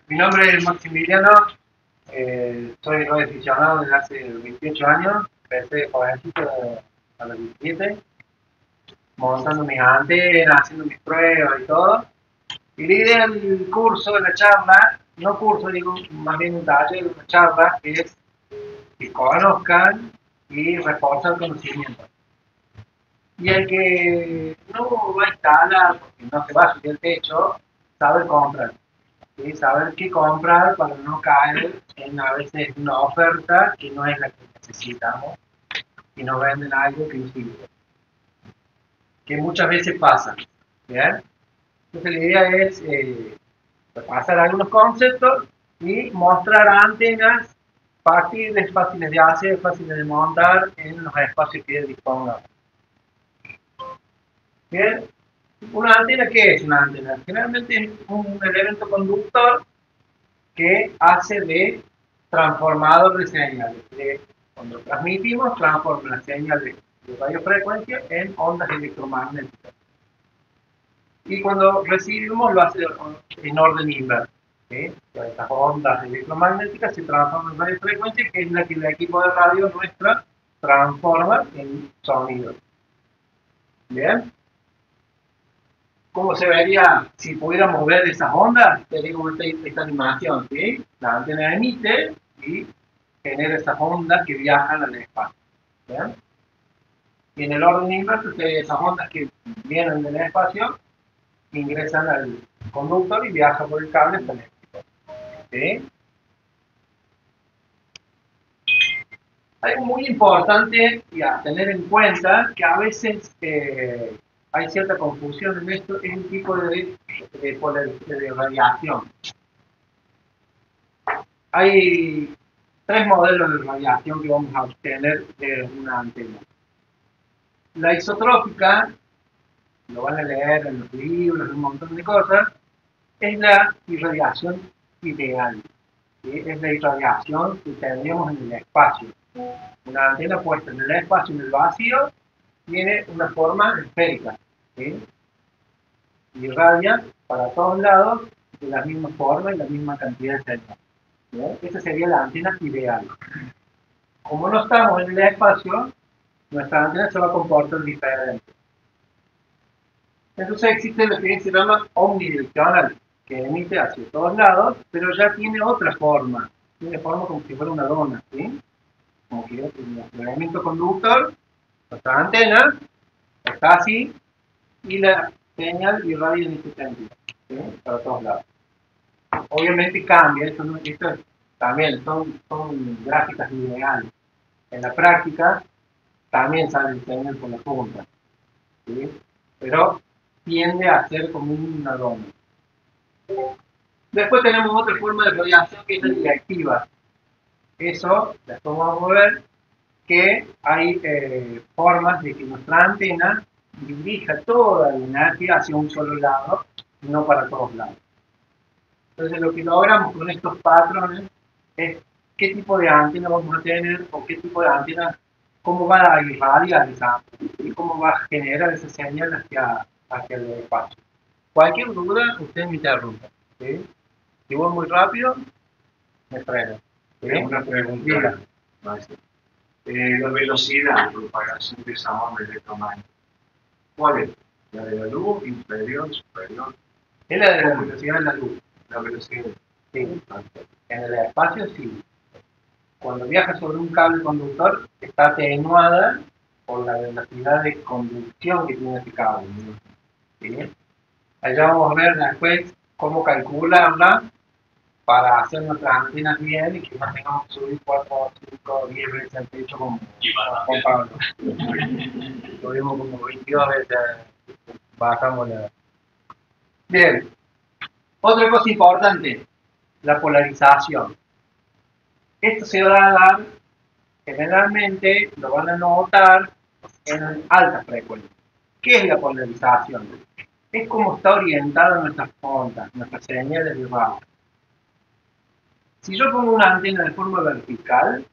Mi nombre es Maximiliano, soy radioaficionado desde hace 28 años, empecé jovencito a los 17, montando mis antenas, haciendo mis pruebas y todo. Y la idea del curso, de la charla, no curso, digo, más bien un taller, una charla, es que conozcan y reforzar conocimiento. Y el que no va a instalar, porque no se va a subir el techo, saber comprar. ¿Sí? Saber qué comprar para no caer en a veces una oferta que no es la que necesitamos y nos venden algo que no sirve. Que muchas veces pasa. ¿Bien? Entonces la idea es repasar algunos conceptos y mostrar antenas fáciles de hacer, fáciles de montar en los espacios que dispongamos. Bien, una antena, ¿qué es una antena? Generalmente es un elemento conductor que hace de transformador de señales. Cuando transmitimos, transforma la señal de radiofrecuencia en ondas electromagnéticas. Y cuando recibimos, lo hace en orden inverso. ¿Sí? Estas ondas electromagnéticas se transforman en radiofrecuencia, que es la que el equipo de radio nuestra transforma en sonido. ¿Bien? ¿Cómo se vería si pudiéramos ver esas ondas? Sería como esta animación, ¿sí? La antena emite y genera esas ondas que viajan al espacio. ¿Bien? Y en el orden inverso, esas ondas que vienen del espacio ingresan al conductor y viajan por el cable hasta el equipo. ¿Sí? Algo muy importante y a tener en cuenta que a veces hay cierta confusión en esto, es un tipo de radiación. Hay tres modelos de radiación que vamos a obtener de una antena. La isotrópica, lo van a leer en los libros, un montón de cosas, es la irradiación ideal. ¿Sí? Es la irradiación que tendríamos en el espacio. Una antena puesta en el espacio, en el vacío, tiene una forma esférica. ¿Sí? Irradia para todos lados de la misma forma y la misma cantidad de señal. ¿Sí? Esa sería la antena ideal. Como no estamos en el espacio, nuestra antena se va a comportar diferente. Entonces existe lo que se llama omnidireccional, que emite hacia todos lados, pero ya tiene otra forma. Tiene forma como si fuera una dona, ¿sí? Como que el elemento conductor, nuestra antena, está así, y la señal irradia en este sentido, ¿sí? Para todos lados. Obviamente cambia, esto también son gráficas ideales. En la práctica también sale el señal por la punta, ¿sí? Pero tiende a ser como una dona. Después tenemos otra forma de radiación que es la directiva. Eso, después vamos a ver que hay formas de que nuestra antena dirija toda la energía hacia un solo lado, y no para todos lados. Entonces lo que logramos con estos patrones es qué tipo de antena vamos a tener o qué tipo de antena, cómo va a irradiar esa antena y cómo va a generar esa señal hacia el espacio. Cualquier duda, usted me interrumpa. ¿Sí? Si voy muy rápido, me freno. ¿Sí? Una pregunta, maestro. La velocidad de propagación de esa onda electromagnética, ¿cuál es? ¿La de la luz, inferior, superior? Es la de la velocidad de la luz. La velocidad. Sí. En el espacio, sí. Cuando viaja sobre un cable conductor, está atenuada por la velocidad de conducción que tiene ese cable. ¿Sí? Allá vamos a ver después cómo calcularla para hacer nuestras antenas bien y que no tengamos que subir 4, 5, 10 veces al techo como Juan Pablo. Subimos como 22 veces, bajamos la... Bien, otra cosa importante, la polarización. Esto se va a dar, generalmente lo van a notar en alta frecuencia. ¿Qué es la polarización? Es como está orientada nuestras ondas, nuestras señales de radio. Si yo pongo una antena de forma vertical,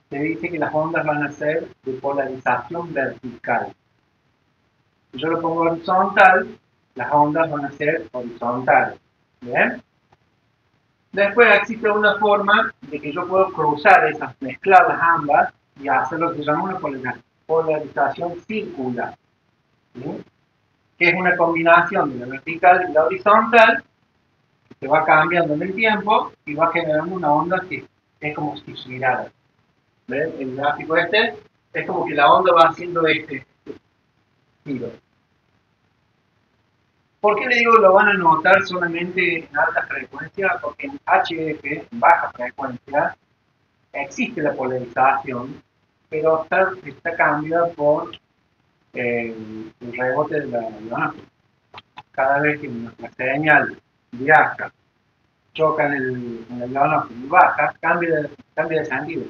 se dice que las ondas van a ser de polarización vertical. Si yo lo pongo horizontal, las ondas van a ser horizontales. ¿Bien? Después existe una forma de que yo puedo cruzar esas, mezclarlas ambas y hacer lo que se llama una polarización circular, ¿sí? Que es una combinación de la vertical y la horizontal, que se va cambiando en el tiempo y va generando una onda que es como si girara. ¿Ven? El gráfico este es como que la onda va haciendo este giro. ¿Por qué le digo lo van a notar solamente en alta frecuencia? Porque en HF, en baja frecuencia, existe la polarización, pero está cambiada por el rebote de la imagen. Cada vez que nuestra señal viaja, choca en el ionófilo y baja, cambia de sentido.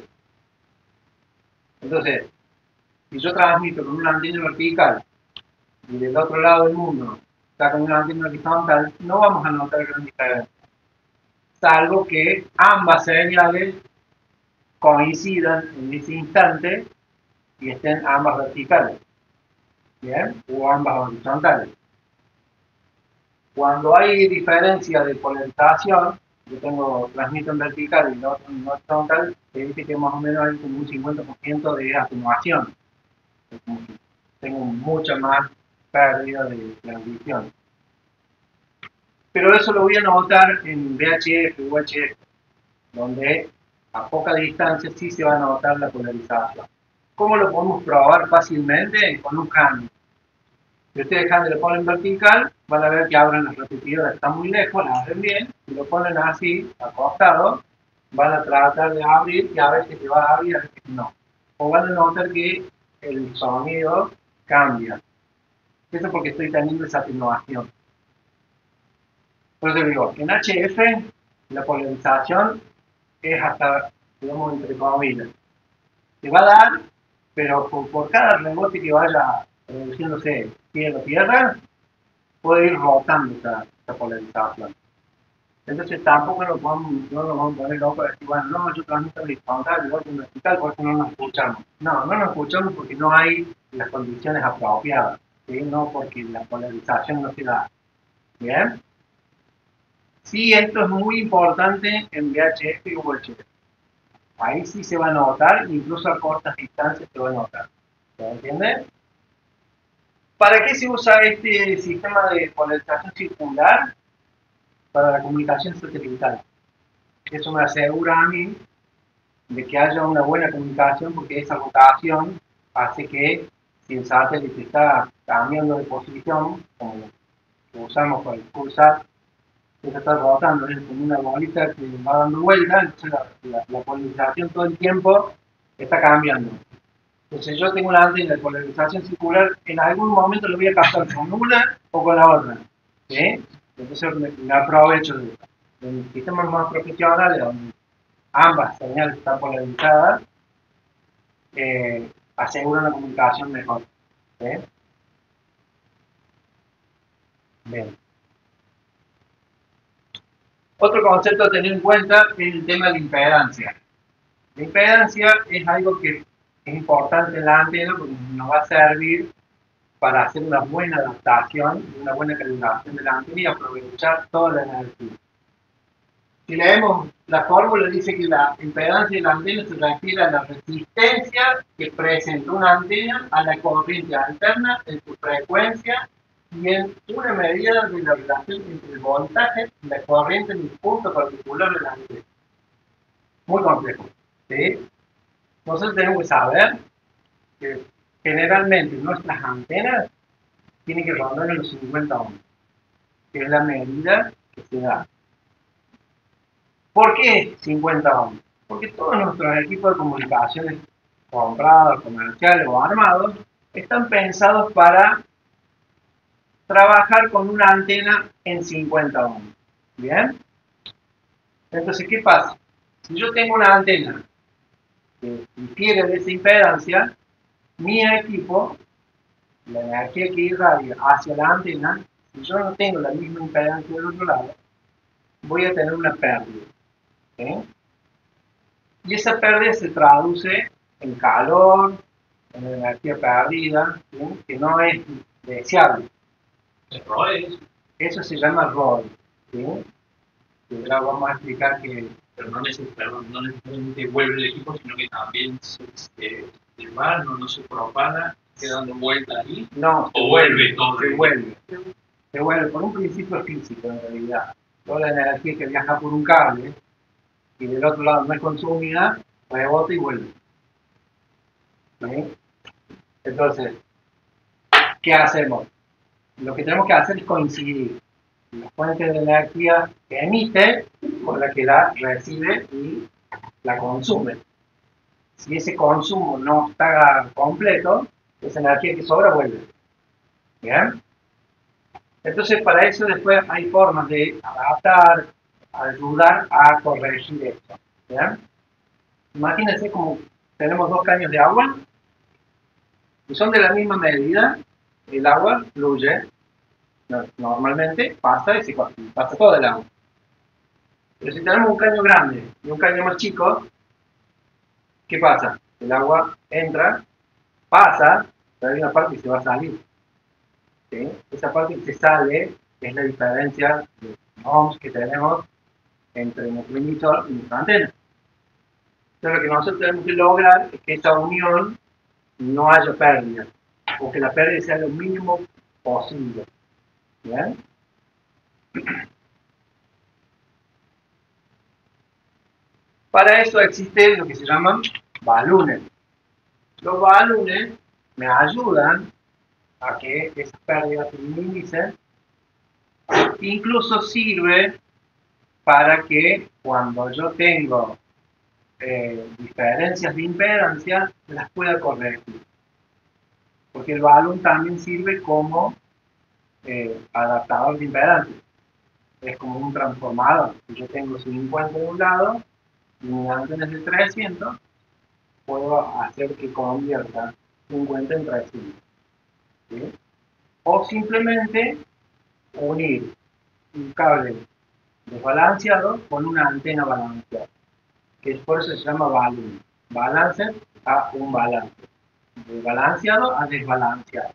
Entonces, si yo transmito con una antena vertical y del otro lado del mundo está con una antena horizontal, no vamos a notar gran diferencia, salvo que ambas señales coincidan en ese instante y estén ambas verticales, ¿bien? O ambas horizontales. Cuando hay diferencia de polarización, yo transmito en vertical y el otro en horizontal, se dice que más o menos hay como un 50% de atenuación. Es como que tengo mucha más pérdida de transmisión. Pero eso lo voy a notar en VHF o UHF, donde a poca distancia sí se va a notar la polarización. ¿Cómo lo podemos probar fácilmente? Con un cambio. Si ustedes lo ponen vertical, van a ver que abren las repetidoras, están muy lejos, las abren bien. Si lo ponen así, acostado, van a tratar de abrir y a veces se va a abrir y a veces no. O van a notar que el sonido cambia. Eso porque estoy teniendo esa atenuación. Por eso digo, en HF la polarización es hasta, digamos, entre comillas. Se va a dar, pero por cada rebote que vaya reduciéndose cielo-tierra, puede ir rotando esa polarización. Entonces tampoco no nos vamos a poner locos y decir, bueno, no, yo transmito horizontal, igual que en vertical, por eso no nos escuchamos. No, no nos escuchamos porque no hay las condiciones apropiadas, ¿sí? No porque la polarización no se da. ¿Bien? Sí, esto es muy importante en VHF y VHF. Ahí sí se va a notar, incluso a cortas distancias se va a notar. ¿Se entiende? ¿Para qué se usa este sistema de polarización circular? Para la comunicación satelital. Eso me asegura a mí de que haya una buena comunicación porque esa rotación hace que si el satélite está cambiando de posición, como lo usamos para el pulsar, que se está rotando, es como una bolita que va dando vuelta, entonces la polarización todo el tiempo está cambiando. Entonces yo tengo una antena de polarización circular, en algún momento lo voy a captar con una o con la otra. ¿Sí? Entonces me aprovecho de sistemas más profesionales donde ambas señales están polarizadas, aseguran una comunicación mejor. ¿Sí? Bien. Otro concepto a tener en cuenta es el tema de la impedancia. La impedancia es algo que es importante en la antena porque nos va a servir para hacer una buena adaptación, una buena calibración de la antena y aprovechar toda la energía. Si leemos la fórmula, dice que la impedancia de la antena se refiere a la resistencia que presenta una antena a la corriente alterna en su frecuencia y en una medida de la relación entre el voltaje y la corriente en un punto particular de la antena. Muy complejo. ¿Sí? Nosotros tenemos que saber que generalmente nuestras antenas tienen que rondar en los 50 ohms, que es la medida que se da. ¿Por qué 50 ohms? Porque todos nuestros equipos de comunicaciones comprados, comerciales o armados están pensados para trabajar con una antena en 50 ohms. ¿Bien? Entonces, ¿qué pasa? Si yo tengo una antena que difiere de esa impedancia, mi equipo, la energía que irradia hacia la antena, si yo no tengo la misma impedancia del otro lado, voy a tener una pérdida. ¿Sí? Y esa pérdida se traduce en calor, en energía perdida, ¿sí? Que no es deseable. ¿El ROE? Eso se llama ROI. ¿Sí? que ahora vamos a explicar que Pero no necesariamente vuelve el equipo, sino que también se va, no se propaga, queda dando vuelta ahí, no, o vuelve todo. Se vuelve por un principio físico en realidad. Toda la energía que viaja por un cable y del otro lado no es consumida, rebota y vuelve. ¿Sí? Entonces, ¿qué hacemos? Lo que tenemos que hacer es coincidir la fuente de energía que emite con la que la recibe y la consume. Si ese consumo no está completo, esa energía que sobra vuelve. ¿Bien? Entonces, para eso después hay formas de adaptar, ayudar a corregir esto. ¿Bien? Imagínense como tenemos dos caños de agua y son de la misma medida, el agua fluye, normalmente pasa y se pasa todo el agua. Pero si tenemos un caño grande y un caño más chico, ¿qué pasa? El agua entra, pasa, pero hay una parte que se va a salir. ¿Sí? Esa parte que se sale es la diferencia de ohms que tenemos entre nuestro emisor y nuestra antena. Entonces lo que nosotros tenemos que lograr es que esa unión no haya pérdida, o que la pérdida sea lo mínimo posible. ¿Bien? Para eso existe lo que se llaman balones. Los balones me ayudan a que esas pérdidas se minimicen. Incluso sirve para que cuando yo tengo diferencias de impedancia, las pueda corregir. Porque el balón también sirve como adaptador de impedancia. Es como un transformador. Si yo tengo 50 de un lado y mi antena es de 300, puedo hacer que convierta 50 en 300. ¿Sí? O simplemente unir un cable desbalanceado con una antena balanceada, que por eso se llama balance. Balance a un balance. De balanceado a desbalanceado.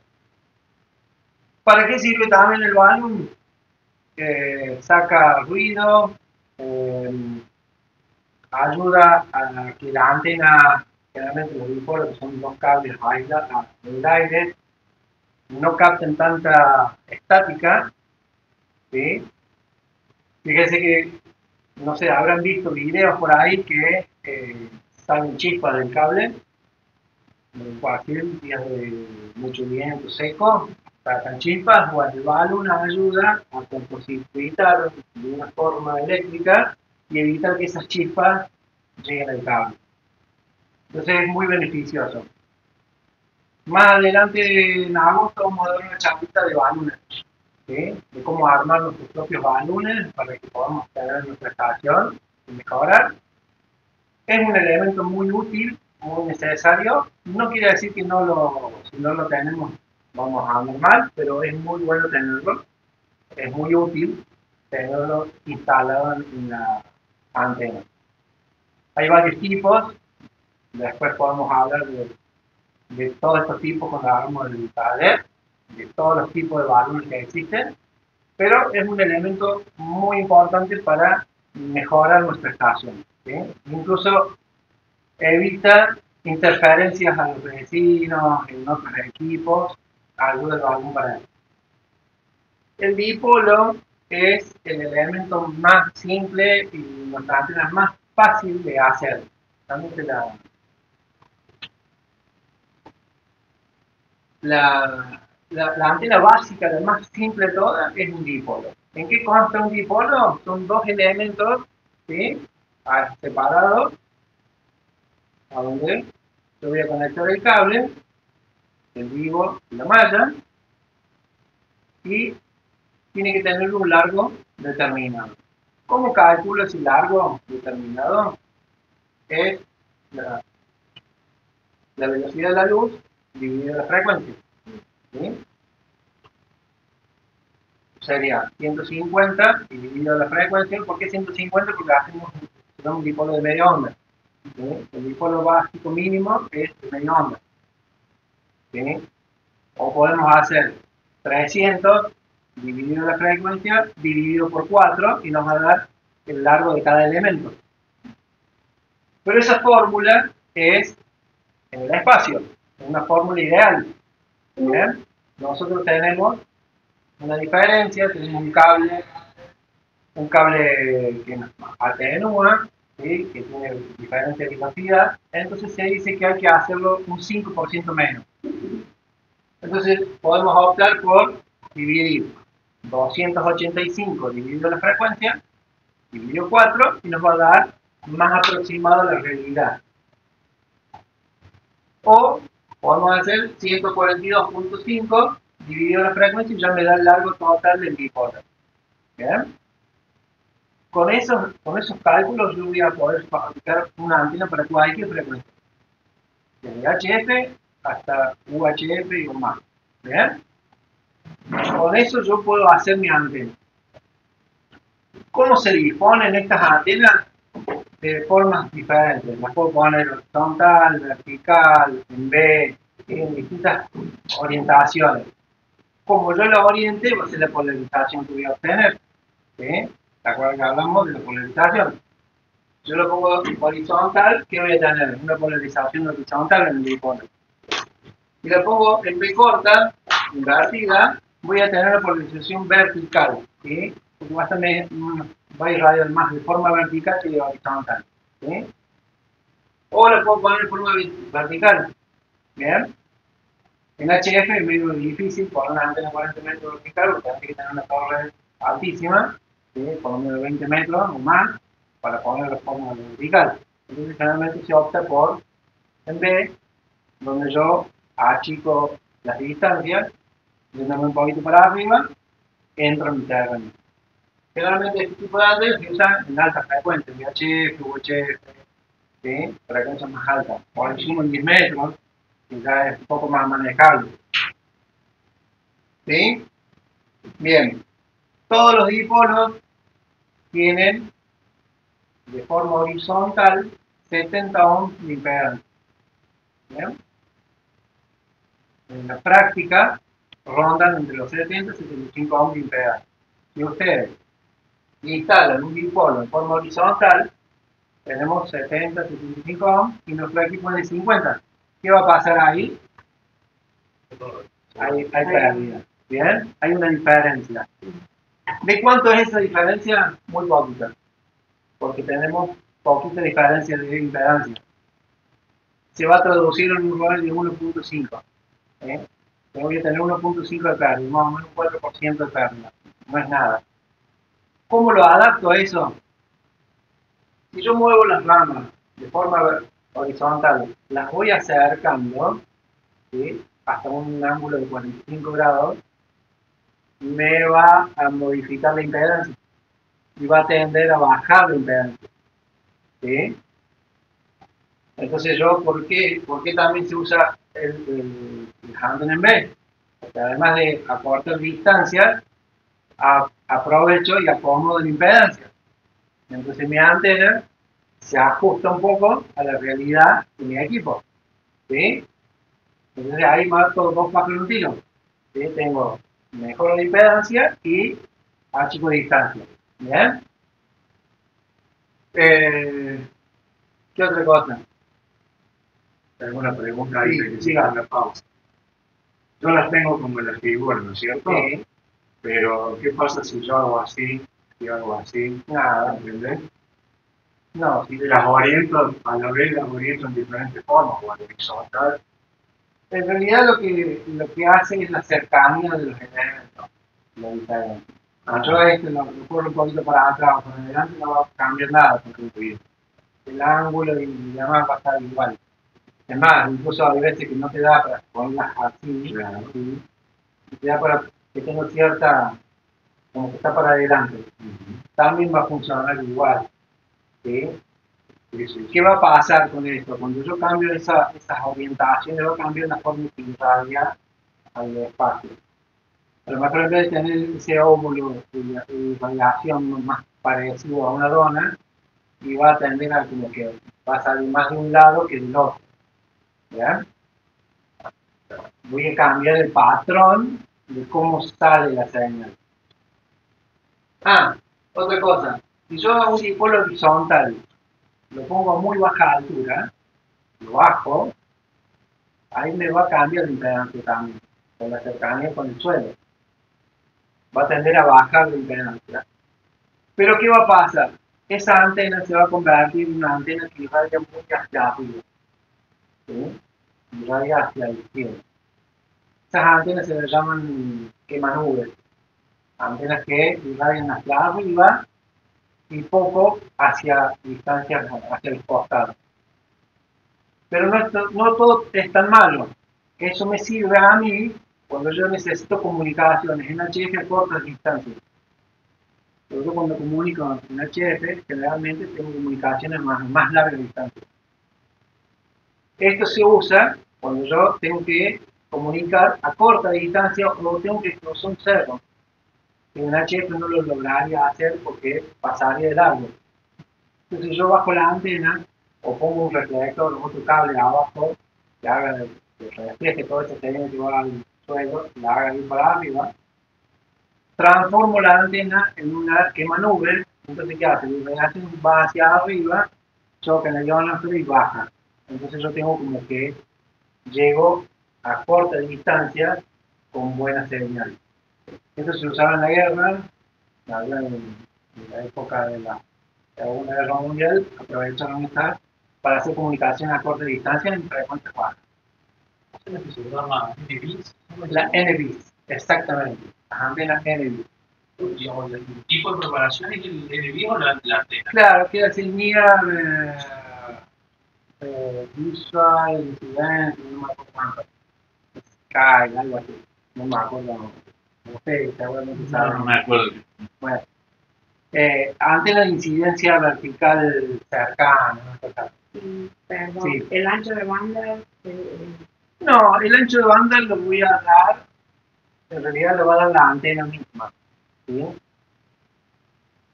¿Para qué sirve también el balón? Saca ruido, ayuda a que la antena, generalmente los dipolos, que son dos cables aislados del aire, no capten tanta estática. ¿Sí? Fíjense que, no sé, habrán visto videos por ahí que salen chispas del cable, en días de mucho viento seco, sacan chispas. Bueno, el balón ayuda a cortocircuitar de una forma eléctrica y evitar que esas chispas lleguen al cable. Entonces es muy beneficioso. Más adelante en agosto vamos a dar una charlita de balones, ¿sí? De cómo armar nuestros propios balones para que podamos tener nuestra estación y mejorar. Es un elemento muy útil, muy necesario. No quiere decir que si no lo tenemos vamos a andar mal, pero es muy bueno tenerlo. Es muy útil tenerlo instalado en la antena. Hay varios tipos. Después podemos hablar de todos estos tipos cuando hagamos el taller, de todos los tipos de balones que existen, pero es un elemento muy importante para mejorar nuestra estación. ¿Sí? Incluso evita interferencias a los vecinos, en otros equipos, ayuda el balón para eso. El dipolo es el elemento más simple y nuestra antena más fácil de hacer. Realmente la antena básica, la más simple de todas, es un dipolo. ¿En qué consta un dipolo? Son dos elementos, ¿sí? Separados, a donde yo voy a conectar el cable, el vivo y la malla, y tiene que tener un largo determinado. ¿Cómo calculo ese largo determinado? Es la velocidad de la luz dividida la frecuencia. ¿Sí? Sería 150 dividido la frecuencia. ¿Por qué 150? Porque hacemos un dipolo de media onda. ¿Sí? El dipolo básico mínimo es de media onda. ¿Sí? O podemos hacer 300 dividido la frecuencia dividido por 4 y nos va a dar el largo de cada elemento. Pero esa fórmula es en el espacio, es una fórmula ideal. ¿Bien? Nosotros tenemos una diferencia, tenemos un cable que nos atenúa, ¿sí? Que tiene diferente velocidad, entonces se dice que hay que hacerlo un 5% menos. Entonces podemos optar por dividir 285 dividido la frecuencia, dividido 4, y nos va a dar más aproximado a la realidad. O podemos hacer 142.5 dividido la frecuencia y ya me da el largo total del bipolar. ¿Bien? Con esos cálculos yo voy a poder fabricar una antena para cualquier frecuencia. Desde HF hasta UHF y más. ¿Bien? Con eso yo puedo hacer mi antena. ¿Cómo se disponen estas antenas? De formas diferentes. Las puedo poner horizontal, vertical, en B, en distintas orientaciones. Como yo la oriente, va a ser la polarización que voy a obtener. ¿Sí? ¿De acuerdo que hablamos de la polarización? Yo lo pongo horizontal, ¿qué voy a tener? Una polarización horizontal en el bipolar. Si la pongo en B corta, invertida, voy a tener una polarización vertical. ¿Sí? Porque va a irradiar más de forma vertical que de horizontal. ¿Sí? O la puedo poner en forma vertical. ¿Bien? En HF es medio difícil poner una antena 40 metros vertical porque hay que tener una torre altísima, ¿sí? Por lo menos 20 metros o más, para poner la forma vertical. Entonces generalmente se opta por en B, donde yo achico las distancias, yéndome un poquito para arriba, entro en mi terreno. Generalmente este tipo de antenas se usan en altas frecuencias, VHF, UHF, ¿sí? Frecuencias más altas, por encima de 10 metros, que ya es un poco más manejable. ¿Sí? Bien. Todos los dipolos tienen de forma horizontal 70 ohms de impedancia. ¿Bien? En la práctica rondan entre los 70 y 75 ohms de impedancia. Si ustedes instalan un dipolo en forma horizontal, tenemos 70, 75 ohms y nuestro equipo es de 50. ¿Qué va a pasar ahí? Hay pérdida. ¿Bien? Hay una diferencia. ¿De cuánto es esa diferencia? Muy poquita. Porque tenemos poquita diferencia de impedancia. Se va a traducir en un valor de 1.5. Voy a tener 1.5 de pérdida, más o menos un 4% de pérdida. No es nada. ¿Cómo lo adapto a eso? Si yo muevo las ramas de forma horizontal, las voy acercando, ¿sí? Hasta un ángulo de 45 grados, me va a modificar la impedancia y va a tender a bajar la impedancia. ¿Sí? Entonces ¿por qué también se usa el handling en B? Porque además de acortar distancias, aprovecho y acomodo la impedancia. Entonces mi antena se ajusta un poco a la realidad de mi equipo. ¿Sí? Entonces ahí mato dos pájaros en un tiro. ¿Sí? Tengo mejor la impedancia y achico distancia. ¿Bien? ¿Qué otra cosa? Tengo una pregunta ahí que Sí, la pausa. Yo las tengo como en la figura, ¿no es cierto? Sí. Pero, ¿qué pasa si yo hago así y hago así? Nada. ¿Entendés? No, si Las oriento, a la vez las oriento en diferentes formas, o al horizontal. en realidad lo que hace es la cercanía de los elementos. La diferencia. Yo lo corro un poquito para atrás o para adelante, no va a cambiar nada porque el ángulo y demás va a estar igual. Es más, incluso hay veces que no te da para ponerlas así, ¿sí? Te da para que tenga cierta, como que está para adelante. También va a funcionar igual. ¿Sí? ¿Qué va a pasar con esto? Cuando yo cambio esas orientaciones, yo cambio la forma que irradia al espacio. A lo mejor en vez de tener ese óvulo de radiación más parecido a una dona, y va a tender a como que va a salir más de un lado que del otro. ¿Ya? Voy a cambiar el patrón de cómo sale la señal. Otra cosa. Si yo hago un dipolo horizontal, lo pongo a muy baja altura, lo bajo, ahí me va a cambiar el impedancia también, con la cercanía con el suelo. Va a tender a bajar la impedancia. Pero ¿qué va a pasar? Esa antena se va a convertir en una antena que irradia muy hacia arriba, ¿sí? Irradia hacia la izquierda. Esas antenas se le llaman quemanubes, antenas que irradian hacia arriba y poco hacia distancias hacia el costado. Pero no todo es tan malo. Eso me sirve a mí cuando yo necesito comunicaciones en HF a cortas distancias. Yo cuando comunico en HF, generalmente tengo comunicaciones más largas distancias. Esto se usa cuando yo tengo que comunicar a corta distancia o tengo que cruzar un cerro. En HF no lo lograría hacer porque pasaría de largo. Entonces yo bajo la antena o pongo un reflector o otro cable abajo que haga que refleje todo ese terreno que va al suelo, la haga ir para arriba. Transformo la antena en una quema nube, entonces ¿qué hace? La radiación va hacia arriba, choca en el ionosfero y baja. Entonces yo tengo como que llego a corta distancia con buena señal. Esto se usaba en la guerra, en la época de la Segunda Guerra Mundial, aprovecharon esta para hacer comunicación a corta distancia en frecuencias bajas. ¿Eso es lo que se llama NBIS? La NBIS, exactamente, las antenas NBIS. Digamos, el tipo de preparación es el NBIS o la antena. Claro, quiere decir Near Visual Incident, no me acuerdo cuánto. Sky, algo así. No me acuerdo. Ustedes seguramente saben. No me acuerdo. Bueno, antena de incidencia vertical cercana. Perdón, Sí. el ancho de banda. No, el ancho de banda lo voy a dar, en realidad lo va a dar la antena misma. ¿Sí?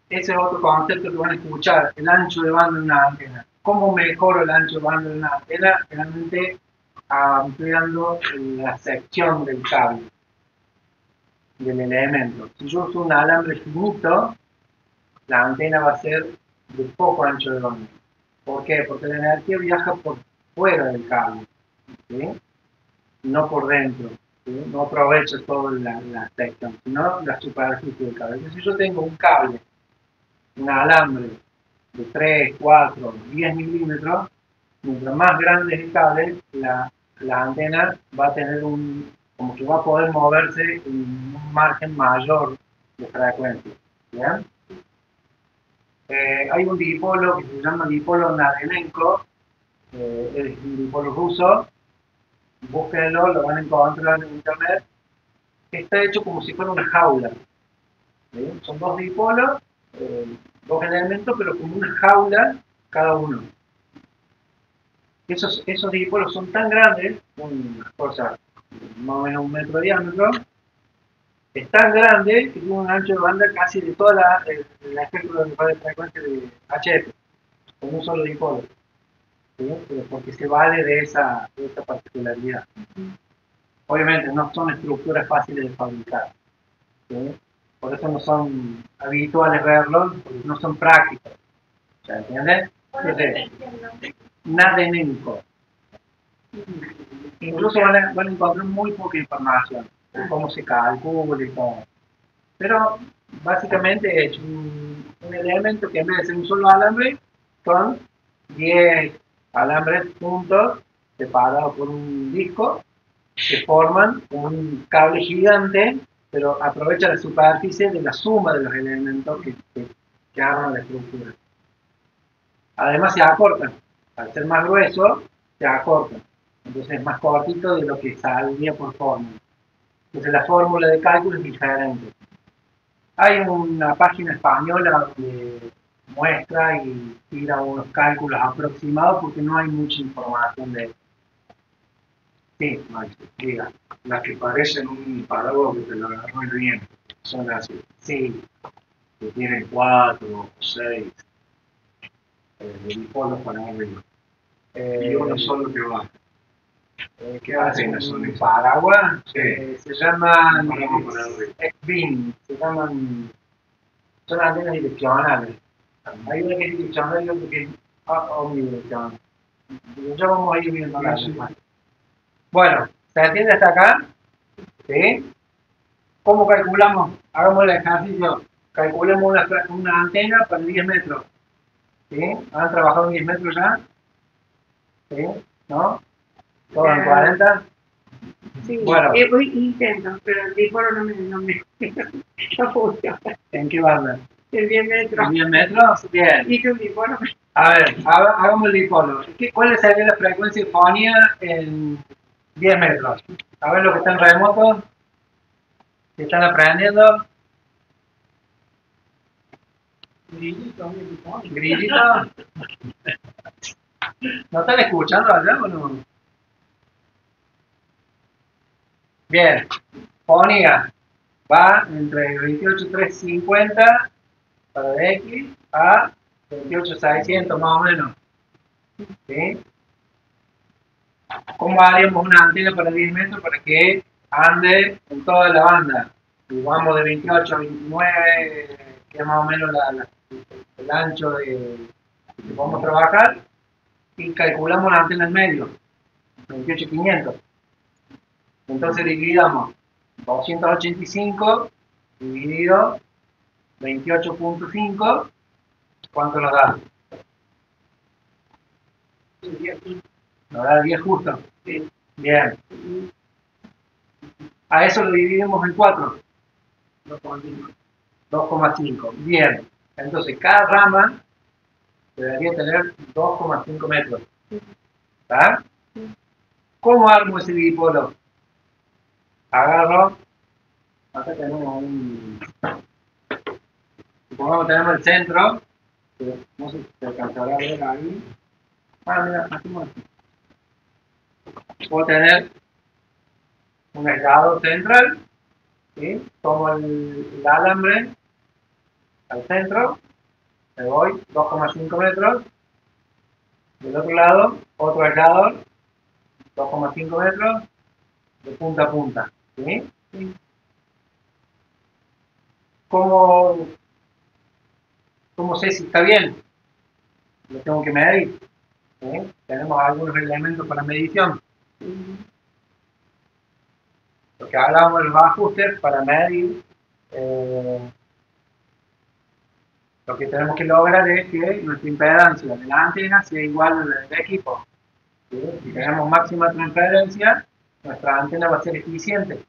Ese es otro concepto que van a escuchar, el ancho de banda de una antena. ¿Cómo mejoro el ancho de banda de una antena? Realmente ampliando la sección del cable, del elemento. Si yo uso un alambre finito, la antena va a ser de poco ancho de banda. ¿Por qué? Porque la energía viaja por fuera del cable, ¿sí? No por dentro. ¿Sí? No aprovecho toda la sección, sino la superficie del cable. Entonces, si yo tengo un cable, un alambre de 3, 4, 10 milímetros, mientras más grande es el cable, la antena va a tener como que va a poder moverse en un margen mayor de frecuencia. ¿Bien? Hay un dipolo que se llama dipolo Nadenenko, es un dipolo ruso, búsquenlo, lo van a encontrar en internet. Está hecho como si fuera una jaula. ¿Sí? Son dos dipolos, dos elementos, pero como una jaula cada uno. Esos dipolos son tan grandes, una cosa más o menos 1 metro de diámetro, es tan grande que tiene un ancho de banda casi de toda el espectro de frecuencia de HF, con un solo dipolo. ¿Sí? Porque se vale de esa particularidad. Obviamente no son estructuras fáciles de fabricar. ¿Sí? Por eso no son habituales verlos, porque no son prácticos. ¿Se entiende? Nadenenko. Incluso van a encontrar muy poca información de cómo se calcula y todo. Pero básicamente es un elemento que en vez de ser un solo alambre, son 10 alambres juntos, separados por un disco, que forman un cable gigante, pero aprovecha la superficie de la suma de los elementos que arman la estructura. Además se acortan, al ser más grueso, se acortan. Entonces es más cortito de lo que saldría por fórmula. Entonces la fórmula de cálculo es diferente. Hay una página española que muestra y tira unos cálculos aproximados porque no hay mucha información de eso. Sí, Maxi, diga. Las que parecen un paraguas que te lo agarró el viento, son así. Sí, Que tienen 4 o 6 dipolos para arriba. Y uno solo que baja. ¿qué hace? Apenas son Un esas. paraguas. Sí. Se llaman Un paraguas para arriba. X-Beam, son antenas direccionales. Hay una que dice Chandler y otra que ya vamos a ir viendo la Bueno, ¿se entiende hasta acá? ¿Sí? ¿Cómo calculamos? Hagamos el ejercicio. Calculemos una antena para 10 metros. ¿Sí? ¿Han trabajado en 10 metros ya? ¿Sí? ¿No? ¿Todo en 40? Sí, Bueno. voy intento, pero el dipolo no no funciona. ¿En qué banda? El 10 metros. ¿En 10 metros? Bien. Y tu dipolo. A ver, hagamos el dipolo. ¿Cuál sería la frecuencia de fonía en 10 metros? A ver los que están remotos, que están aprendiendo. Grillito. ¿No están escuchando allá o no? Bien. Fonía va entre 28.350 para X a 28.600 más o menos. ¿Sí? ¿Cómo haríamos una antena para 10 metros para que ande en toda la banda? Si vamos de 28 a 29, que es más o menos el ancho de que podemos trabajar, y calculamos la antena en medio, 28.500. Entonces dividamos 285 dividido 28.5, ¿cuánto nos da? Nos da 10 justo. Bien. A eso lo dividimos en 4. 2,5. Bien. Entonces, cada rama debería tener 2,5 metros. ¿Está? ¿Cómo armo ese dipolo? Agarro. Acá tenemos un. Supongamos que tenemos el centro. No sé si se alcanzará a ver ahí. Mira, hacemos así. Puedo tener un aislador central. ¿Sí? Tomo el alambre al centro. Me voy 2,5 metros. Del otro lado, otro aislador. 2,5 metros. De punta a punta. ¿Sí? ¿Cómo sé si está bien? Lo tengo que medir. ¿Sí? Tenemos algunos elementos para medición. Lo que hablábamos de los ajustes para medir, lo que tenemos que lograr es que nuestra impedancia de la antena sea igual a la del equipo. ¿Sí? Si tenemos máxima transferencia, nuestra antena va a ser eficiente.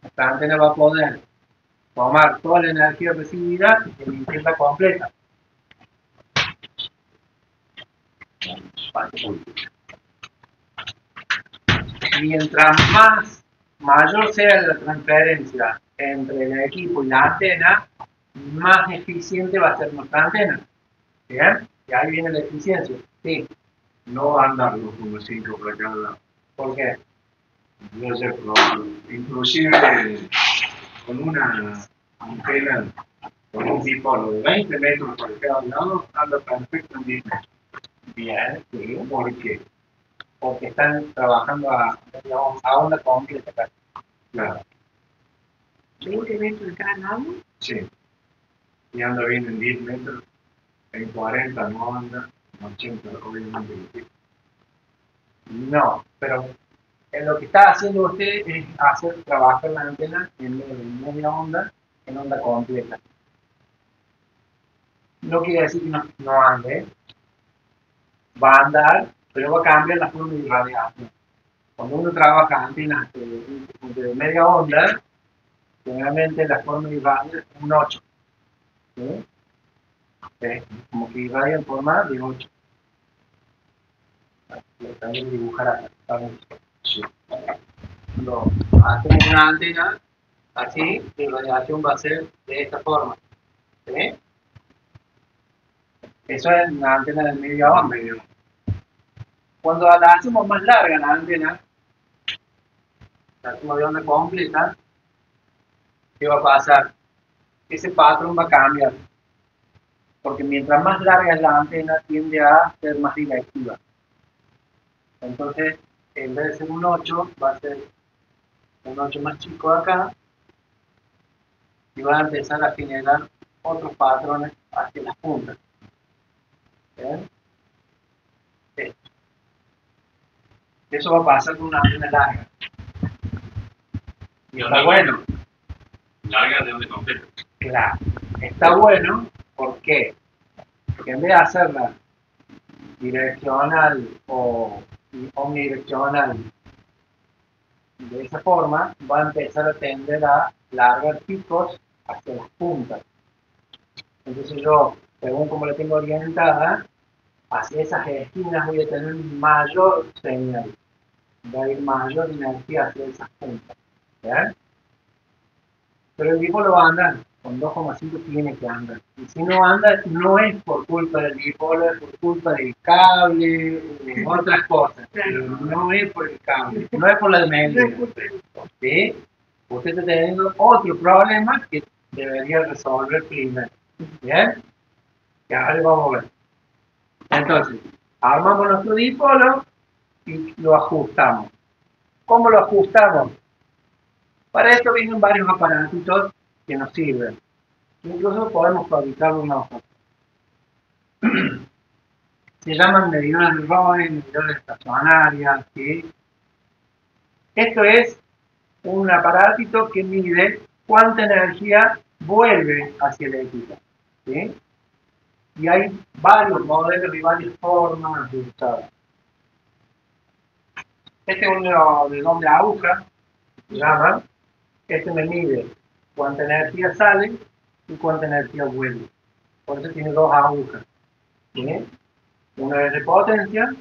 Nuestra antena va a poder tomar toda la energía recibida y emitirla completa. Mientras mayor sea la transferencia entre el equipo y la antena, más eficiente va a ser nuestra antena. ¿Bien? Y ahí viene la eficiencia. Sí. No va a andar 2,5 para cada lado. ¿Por qué? Debe ser probable. Inclusive con una antena, con un dipolo de 20 metros para cada lado, anda perfecto en 10 metros. Bien, sí. ¿Por qué? Porque están trabajando a onda completa. Claro, 20 metros de cada lado. sí. Y anda bien en 10 metros, en 40 no anda, en 80 obviamente. No, pero lo que está haciendo usted es hacer trabajar la antena en media onda, en onda completa. No quiere decir que no ande, va a andar, pero va a cambiar la forma de irradiación. Cuando uno trabaja antenas de media onda, generalmente la forma de irradiar es un 8. ¿Sí? ¿Sí? Como que irradia en forma de 8. También dibujar acá. Sí. Cuando hacemos una antena así, la irradiación va a ser de esta forma. ¿Sí? Eso es una antena de media onda. Cuando la hacemos más larga la antena, la hacemos de onda completa, ¿qué va a pasar? Ese patrón va a cambiar. Porque mientras más larga es la antena, tiende a ser más directiva. Entonces, en vez de ser un 8, va a ser un 8 más chico acá y va a empezar a generar otros patrones hacia las puntas. ¿Bien? Eso va a pasar con una antena larga. Y está bueno. Larga de donde completa. Claro. Está bueno, ¿por qué? Porque en vez de hacerla direccional o omnidireccional de esa forma, va a empezar a tender a largar picos hacia las puntas. Entonces yo, según como la tengo orientada, hacia esas esquinas voy a tener mayor señal. Va a ir mayor energía hacia esas puntas. ¿Bien? Pero el dipolo va a andar, con 2,5 tiene que andar. Y si no anda, no es por culpa del dipolo, es por culpa del cable o otras cosas. No es por el cable, no es por la medida. ¿Sí? Usted está teniendo otro problema que debería resolver primero. ¿Bien? Y ahora vamos a ver. Entonces, armamos nuestro dipolo y lo ajustamos. ¿Cómo lo ajustamos? Para esto vienen varios aparatitos que nos sirven. Incluso podemos fabricar unos. Se llaman medidores de ROE, medidores estacionarias. ¿Sí? Esto es un aparatito que mide cuánta energía vuelve hacia el equipo. ¿Sí? Y hay varios modelos y varias formas de usar. Este es uno de doble aguja, se llama. Este me mide cuánta energía sale y cuánta energía vuelve. Por eso tiene dos agujas. ¿Sí? Una es de potencia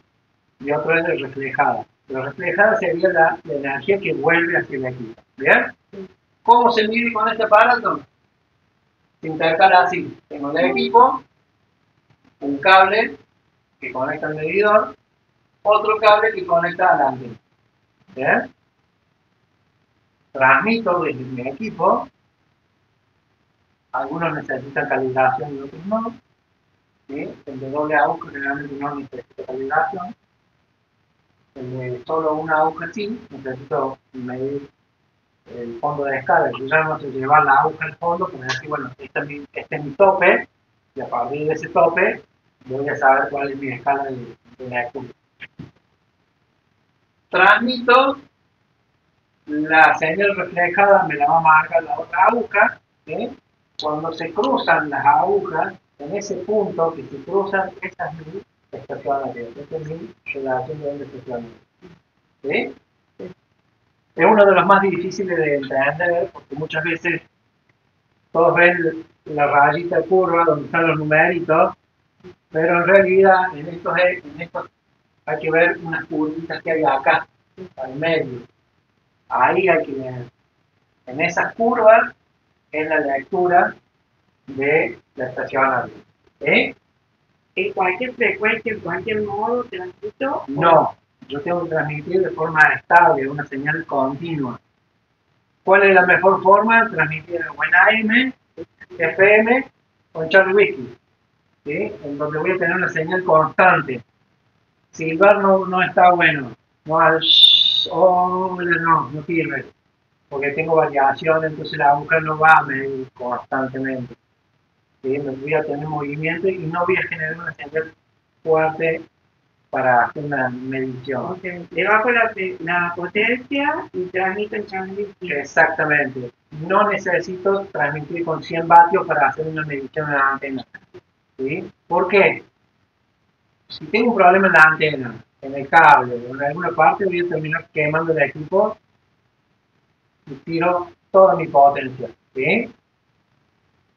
y otra es de reflejada. La reflejada sería la energía que vuelve hacia el equipo. ¿Bien? ¿Cómo se mide con este aparato? Se intercala así. Tengo el equipo, un cable que conecta al medidor, otro cable que conecta a la antena. ¿Bien? Transmito desde mi equipo. Algunos necesitan calibración y otros no. ¿Sí? El de doble aguja generalmente no necesita calibración. El de solo una aguja sí, necesito medir el fondo de descarga. Yo ya no sé llevar la aguja al fondo, pero decir, bueno, este es mi tope, y a partir de ese tope voy a saber cuál es mi escala de lectura. Transmito la señal reflejada, me la va a marcar la otra aguja. ¿Sí? Cuando se cruzan las agujas, en ese punto que se cruzan, esa es mi estacionaria, esta es mi relación de onda estacionaria. ¿Sí? Es uno de los más difíciles de entender, porque muchas veces todos ven la rayita curva donde están los numeritos, pero en realidad en estos hay que ver unas curvitas que hay acá, al medio. Ahí hay que ver. En esas curvas es la lectura de la estacionaria. ¿Sí? En cualquier frecuencia, en cualquier modo, transmito. No, yo tengo que transmitir de forma estable, una señal continua. ¿Cuál es la mejor forma? Transmitir en AM, FM o en Charlie Whiskey. ¿Sí? En donde voy a tener una señal constante. Silbar no está bueno. No al no sirve. Porque tengo variación, entonces la aguja no va a medir constantemente. ¿Sí? Me voy a tener movimiento y no voy a generar una señal fuerte para hacer una medición. Okay. Le bajo la potencia y transmito en Charlie. Exactamente. No necesito transmitir con 100 vatios para hacer una medición de la antena. ¿Sí? ¿Por qué? Si tengo un problema en la antena, en el cable o en alguna parte, voy a terminar quemando el equipo y tiro toda mi potencia. ¿Sí?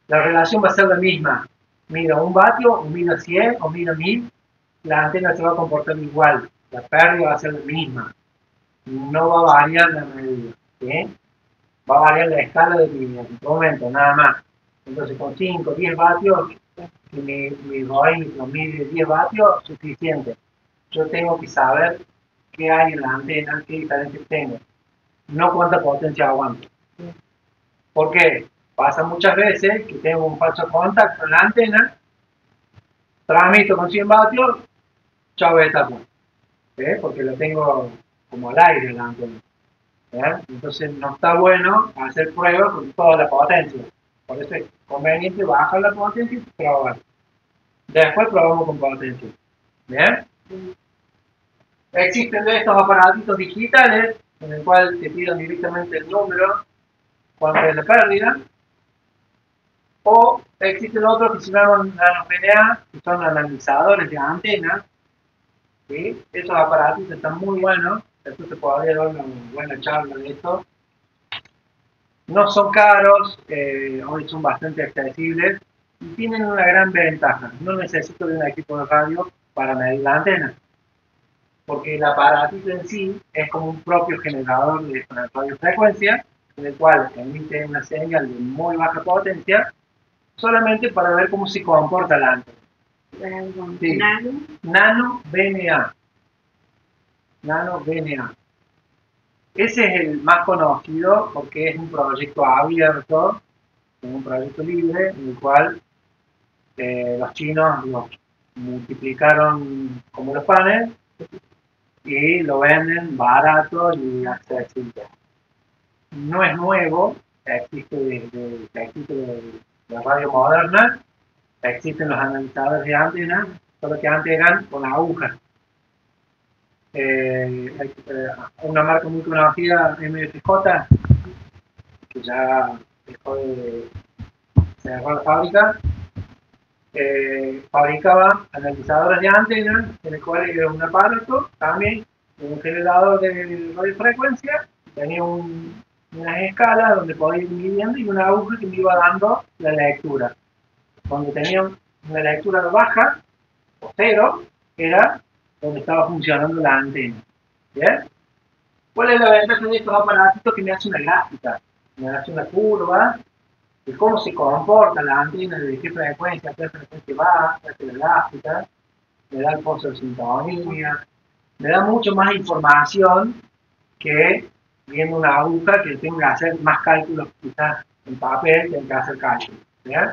La relación va a ser la misma. Mido 1 vatio, o mido 100, o mido 1000, la antena se va a comportar igual. La pérdida va a ser la misma. No va a variar la medida. ¿Sí? Va a variar la escala de mi momento, nada más. Entonces, con 5, 10 vatios, si mi ROI lo mide 10 vatios, suficiente. Yo tengo que saber qué hay en la antena, qué diferencias tengo. No cuánta potencia aguanto. ¿Por qué? Pasa muchas veces que tengo un falso contacto en la antena, transmito con 100 vatios, chao etapa. Porque lo tengo como al aire en la antena. Entonces no está bueno hacer pruebas con toda la potencia. Por eso es conveniente bajar la potencia y probar. Después probamos con potencia. ¿Bien? Existen de estos aparatitos digitales en el cual te piden directamente el número cuando es la pérdida. O existen otros que se llaman nano-PNA, que son analizadores de antenas. ¿Sí? Esos aparatos están muy buenos. Después te podría dar una buena charla de esto. No son caros, hoy son bastante accesibles y tienen una gran ventaja. No necesito de un equipo de radio para medir la antena, porque el aparatito en sí es como un propio generador de radiofrecuencia, en el cual emite una señal de muy baja potencia, solamente para ver cómo se comporta la antena. Sí. Nano VNA. Nano VNA. Ese es el más conocido porque es un proyecto abierto, un proyecto libre, en el cual los chinos los multiplicaron como los panes y lo venden barato y accesible. No es nuevo, existe de la radio moderna, existen los analizadores de antenas, solo que antes eran con agujas. Una marca muy conocida, MFJ, que ya se dejó la fábrica, fabricaba analizadores de antenas, en el cual era un aparato, también un generador de radiofrecuencia, tenía unas escalas donde podía ir midiendo y una aguja que me iba dando la lectura. Cuando tenía una lectura baja, o cero, era donde estaba funcionando la antena. ¿Bien? ¿Cuál es la ventaja de estos aparatos? Que me hace una gráfica, me hace una curva de cómo se comporta la antena, de qué frecuencia va, hace la gráfica, me da el pozo de sintonía, me da mucho más información que viendo una aguja que tengo que hacer más cálculos quizás en papel, tengo que hacer cálculos. ¿Bien?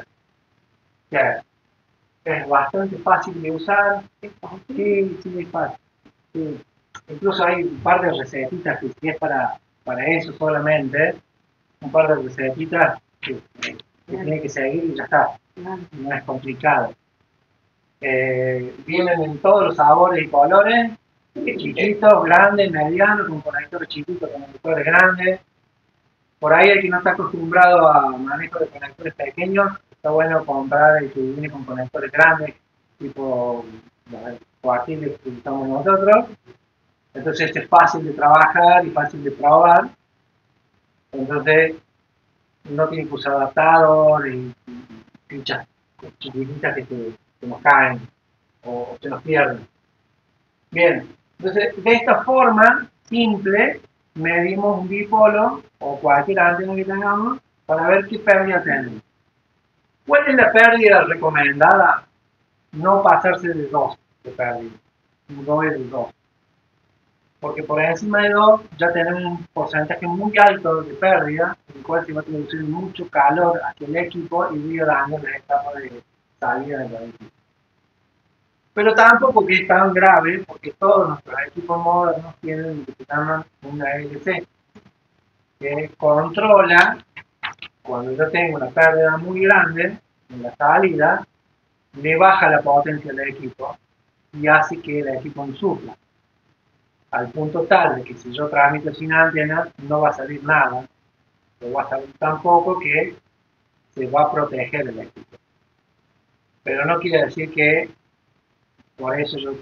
Es bastante fácil de usar. Sí, es fácil. Sí. Incluso hay un par de recetitas que si es para eso solamente, un par de recetitas que tiene que seguir y ya está. No es complicado. Vienen en todos los sabores y colores, chiquitos, grandes, medianos, con conectores chiquitos, con conectores grandes. Por ahí el que no está acostumbrado a manejo de conectores pequeños, está bueno comprar el que viene con conectores grandes, tipo los coaxiales que usamos nosotros. Entonces es fácil de trabajar y fácil de probar. Entonces no tiene que usar adaptador y fichas chiquititas que nos caen o se nos pierden. Bien, entonces de esta forma simple medimos un dipolo o cualquier antena que tengamos para ver qué pérdida tenemos. ¿Cuál es la pérdida recomendada? No pasarse de 2 de pérdida. No es de 2. Porque por encima de 2 ya tenemos un porcentaje muy alto de pérdida, en el cual se va a producir mucho calor hacia el equipo y va a dañar la etapa de salida del equipo. Pero tampoco que es tan grave, porque todos nuestros equipos modernos tienen lo que se llama una LC, que controla, cuando yo tengo una pérdida muy grande en la salida, le baja la potencia del equipo y hace que el equipo insufla. Al punto tal de que si yo transmito sin antena, no va a salir nada, o va a salir tan poco que se va a proteger el equipo. Pero no quiere decir que por eso yo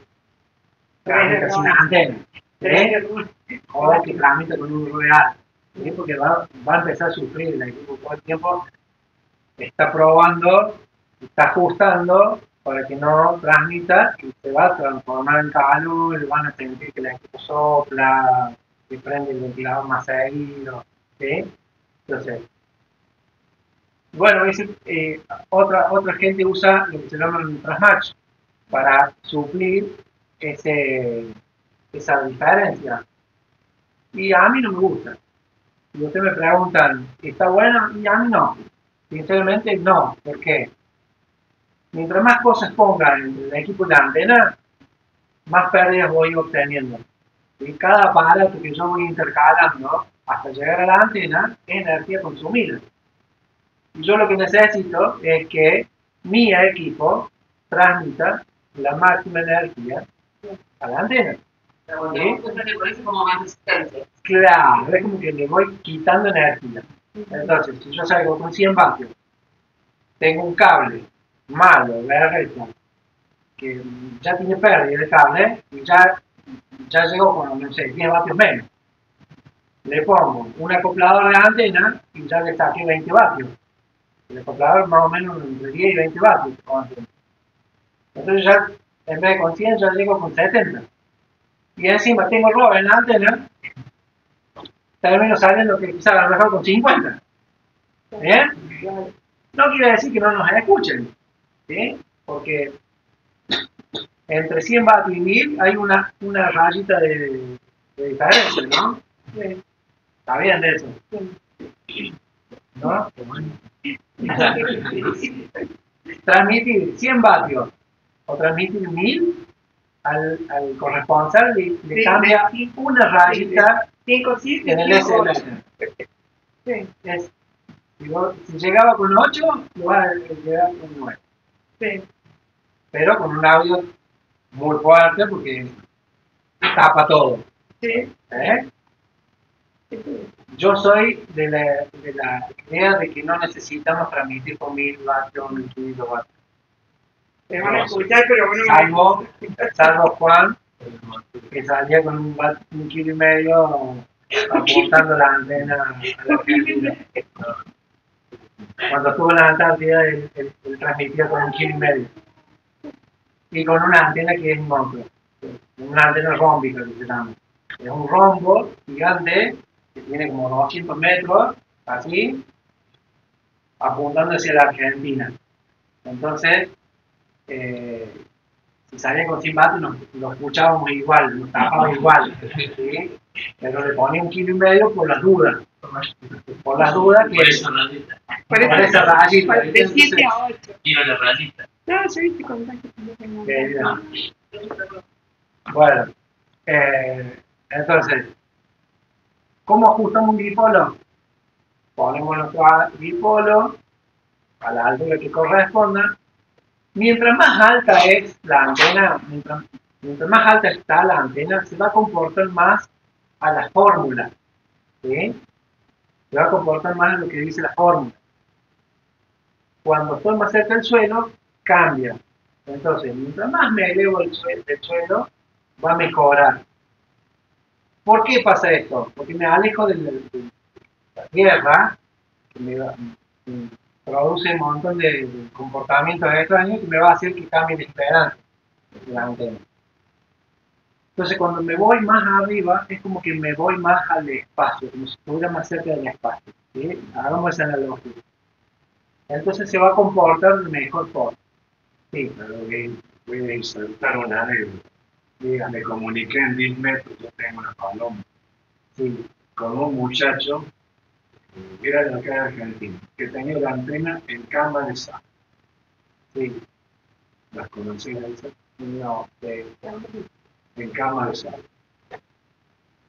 transmito sin antena, o que transmito con un real, ¿sí? Porque va a empezar a sufrir el equipo todo el tiempo, está probando, está ajustando para que no transmita y se va a transformar en calor, van a sentir que el equipo sopla, que prende el ventilador más seguido, ¿sí? Entonces, bueno, otra gente usa lo que se llama el transmatch para suplir esa diferencia. Y a mí no me gusta. Si ustedes me preguntan, ¿está bueno? Y a mí no. Sinceramente no. ¿Por qué? Mientras más cosas pongan en el equipo de antena, más pérdidas voy obteniendo. Y cada aparato que yo voy intercalando hasta llegar a la antena es energía consumida. Y yo lo que necesito es que mi equipo transmita la máxima energía a la antena. ¿Sí? Como más resistencia. Claro, es como que le voy quitando energía. Entonces, si yo salgo con 100 vatios, tengo un cable malo, berreta, que ya tiene pérdida de cable, y ya llegó con, no sé, 10 vatios menos. Le pongo un acoplador de antena y ya le saqué 20 vatios. El acoplador más o menos entre 10 y 20 vatios. Entonces ya, en vez de con 100, ya llego con 70. Y encima tengo error en la antena, termino saliendo que quizás a lo mejor con 50. ¿Bien? No quiere decir que no nos escuchen, ¿sí? Porque entre 100 vatios y 1000 hay una rayita de diferencia, ¿no? Sí. Está bien de eso. ¿No? Transmitir 100 vatios o transmitir 1000 al corresponsal le cambia una rayita en el SMS. Si llegaba con 8, lo va a llegar con 9. Sí. Pero con un audio muy fuerte porque tapa todo. Sí. Yo soy de la idea de que no necesitamos transmitir con 1000 vatios, 1500 vatios. Te van a escuchar, pero bueno, salvo Juan, que salía con un kilo y medio apuntando la antena a la Argentina. Cuando estuvo en la Antártida, él transmitía con un kilo y medio. Y con una antena que es un monstruo. Una antena rómbica que se llama. Es un rombo gigante que tiene como 200 metros, así, apuntando hacia la Argentina. Entonces, si salía con 100 vatios, lo escuchábamos igual, lo tapábamos igual, ¿sí? Pero le ponía un kilo y medio por las dudas. Por las dudas que... Por esa rayita. De 7 a 8. Quiero la rayita. No, yo hice contacto con Bueno, entonces, ¿cómo ajustamos un dipolo? Ponemos nuestro dipolo a la altura que corresponda. Mientras más alta es la antena, mientras más alta está la antena, se va a comportar más a la fórmula. ¿Sí? Se va a comportar más a lo que dice la fórmula. Cuando estoy más cerca del suelo, cambia. Entonces, mientras más me elevo del suelo, va a mejorar. ¿Por qué pasa esto? Porque me alejo de la tierra, que me produce un montón de comportamientos extraños que me va a hacer que cambie de esperanza de la antena. Entonces, cuando me voy más arriba, es como que me voy más al espacio, como si estuviera más cerca del espacio. ¿Sí? Hagamos esa analogía. Entonces se va a comportar de mejor forma. Sí. Pero voy a insertar una anécdota. Me comuniqué en 10 metros, yo tengo una paloma. Sí. Con un muchacho, era de acá de Argentina, que tenía la antena en cama de sal. Sí. ¿Las conocí esas? No, En cama de sal.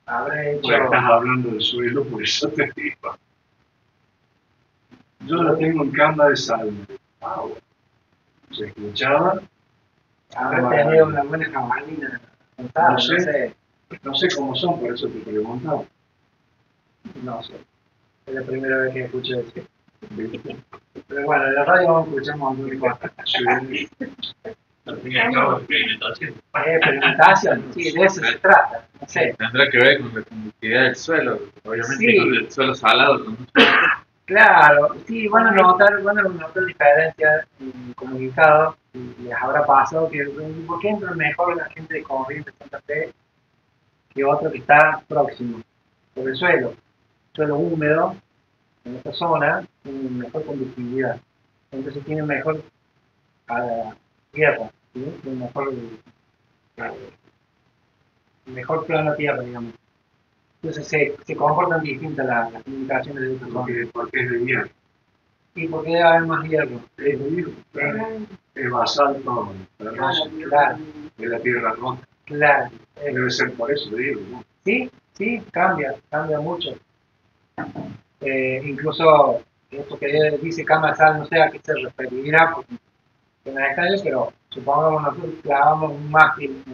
Habré hecho... Bueno, estás hablando del suelo, por eso te digo. Yo lo tengo en cama de sal. Bueno. Se escuchaba. Habré tenido una buena jabalina. No sé cómo son, por eso te preguntaba. No sé. Es la primera vez que escucho eso. Pero bueno, en la radio vamos a escuchar un montón de cosas. Experimentación, sí, de eso se trata. No sé. Tendrá que ver con la conductividad del suelo, obviamente Sí. con el suelo salado. Claro, sí, van a notar diferencias en comunicados y les habrá pasado que ¿por qué entra mejor la gente de Corrientes Santa Fe que otro que está próximo? Por el suelo húmedo en esta zona tiene mejor conductividad, entonces tiene mejor tierra, ¿sí? Tiene mejor plano tierra, digamos. Entonces se comportan distintas las comunicaciones de esta zona. Porque es de hierro. ¿Y por qué debe haber más hierro? Es de hierro. Es basalto, Claro. de la tierra roja. Claro. Debe ser por eso, digo, ¿no? Sí, cambia mucho. Incluso esto que dice cama sal, no sé a qué se referirá, porque no es extraño, pero supongamos nosotros clavamos un mástil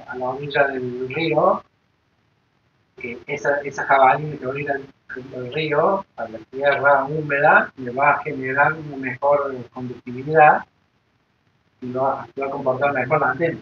a la orilla del río, que esa jabalina que orilla el río, a la tierra húmeda, le va a generar una mejor conductividad y va a comportar mejor la antena.